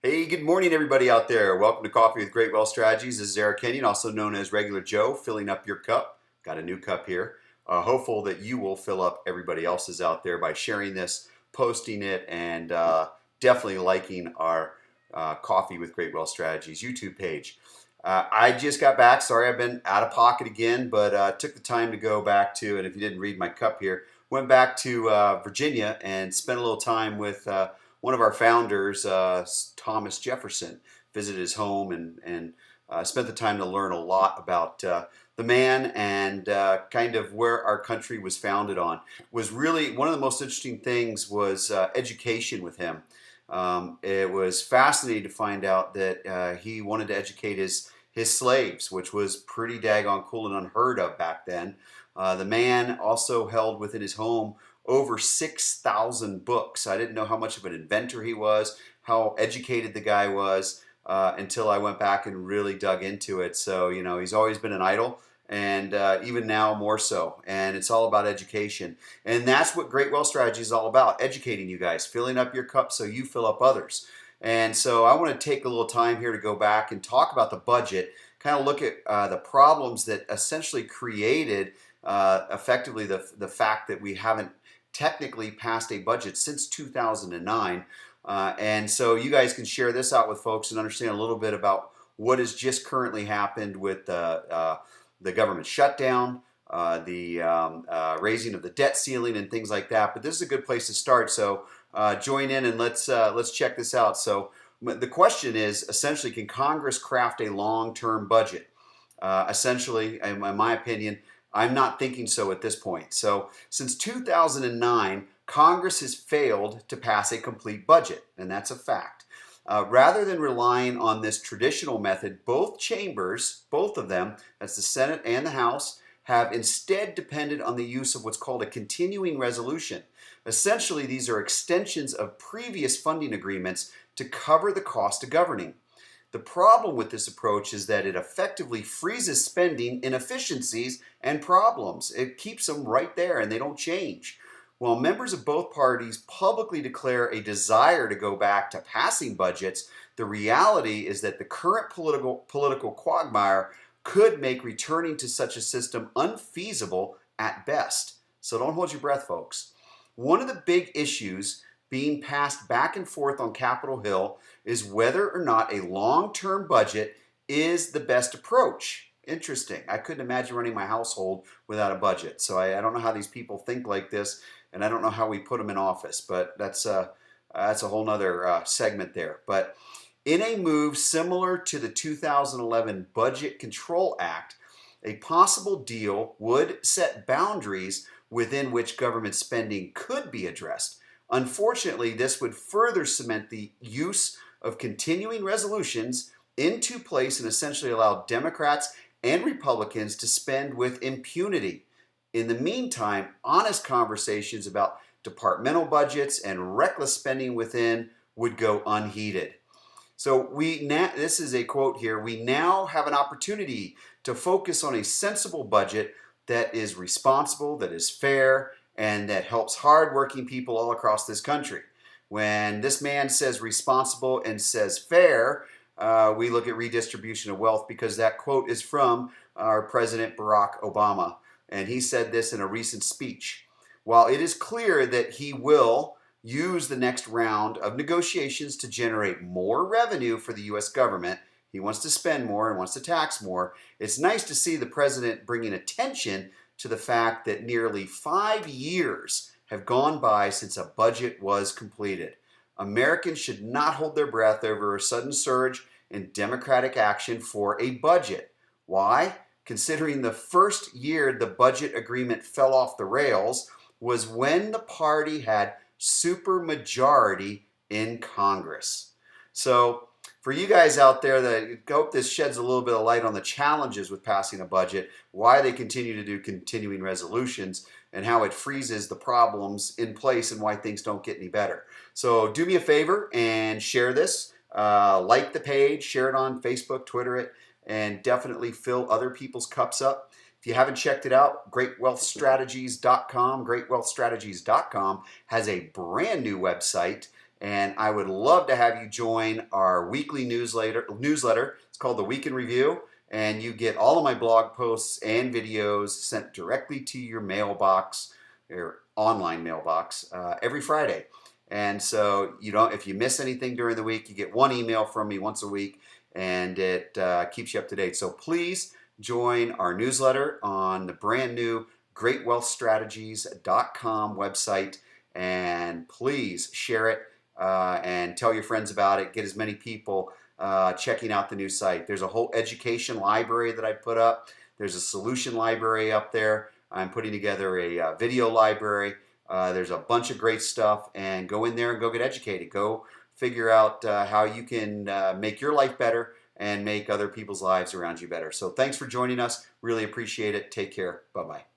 Hey, good morning, everybody out there. Welcome to Coffee with Great Wealth Strategies. This is Eric Kenyon, also known as Regular Joe, filling up your cup. Got a new cup here. Hopeful that you will fill up everybody else's out there by sharing this, posting it, and definitely liking our Coffee with Great Wealth Strategies YouTube page. I just got back. Sorry, I've been out of pocket again, but took the time to go back to, and if you didn't read my cup here, went back to Virginia and spent a little time with one of our founders, Thomas Jefferson. Visited his home and spent the time to learn a lot about the man and kind of where our country was founded on. Was really one of the most interesting things was education with him. It was fascinating to find out that he wanted to educate his slaves, which was pretty daggone cool and unheard of back then. The man also held within his home over 6,000 books. I didn't know how much of an inventor he was, how educated the guy was, until I went back and really dug into it. So, you know, he's always been an idol, and even now more so. And it's all about education. And that's what Great Wealth Strategy is all about, educating you guys, filling up your cup so you fill up others. And so I want to take a little time here to go back and talk about the budget, kind of look at the problems that essentially created effectively the fact that we haven't technically passed a budget since 2009. And so you guys can share this out with folks and understand a little bit about what has just currently happened with the government shutdown, the raising of the debt ceiling and things like that. But this is a good place to start. So join in and let's check this out. So the question is essentially, can Congress craft a long-term budget? Essentially, in my opinion, I'm not thinking so at this point. So since 2009, Congress has failed to pass a complete budget, and that's a fact. Rather than relying on this traditional method, both chambers, both of them, that's the Senate and the House, have instead depended on the use of what's called a continuing resolution. Essentially, these are extensions of previous funding agreements to cover the cost of governing. The problem with this approach is that it effectively freezes spending inefficiencies and problems. It keeps them right there and they don't change. While members of both parties publicly declare a desire to go back to passing budgets, the reality is that the current political quagmire could make returning to such a system unfeasible at best. So don't hold your breath, folks. One of the big issues being passed back and forth on Capitol Hill is whether or not a long-term budget is the best approach. Interesting. I couldn't imagine running my household without a budget. So I don't know how these people think like this, and I don't know how we put them in office, but that's a whole nother segment there. But in a move similar to the 2011 Budget Control Act, a possible deal would set boundaries within which government spending could be addressed. Unfortunately, this would further cement the use of continuing resolutions into place and essentially allow Democrats and Republicans to spend with impunity. In the meantime, honest conversations about departmental budgets and reckless spending within would go unheeded. So this is a quote here, we now have an opportunity to focus on a sensible budget that is responsible, that is fair, and that helps hardworking people all across this country. When this man says responsible and says fair, we look at redistribution of wealth because that quote is from our President Barack Obama. And he said this in a recent speech. While it is clear that he will use the next round of negotiations to generate more revenue for the U.S. government, he wants to spend more and wants to tax more, it's nice to see the president bringing attention to the fact that nearly 5 years have gone by since a budget was completed. Americans should not hold their breath over a sudden surge in Democratic action for a budget. Why? Considering the first year the budget agreement fell off the rails was when the party had supermajority in Congress. So for you guys out there, I hope this sheds a little bit of light on the challenges with passing a budget, why they continue to do continuing resolutions, and how it freezes the problems in place and why things don't get any better. So do me a favor and share this. Like the page, share it on Facebook, Twitter it, and definitely fill other people's cups up. If you haven't checked it out, greatwealthstrategies.com has a brand new website And I would love to have you join our weekly newsletter. It's called the Week in Review, and you get all of my blog posts and videos sent directly to your mailbox, your online mailbox, every Friday. And so you don't, if you miss anything during the week, you get one email from me once a week, and it keeps you up to date. So please join our newsletter on the brand new greatwealthstrategies.com website, and please share it and tell your friends about it. Get as many people checking out the new site. There's a whole education library that I put up. There's a solution library up there. I'm putting together a video library. There's a bunch of great stuff, and go in there and go get educated. Go figure out how you can make your life better and make other people's lives around you better. So thanks for joining us. Really appreciate it. Take care. Bye-bye.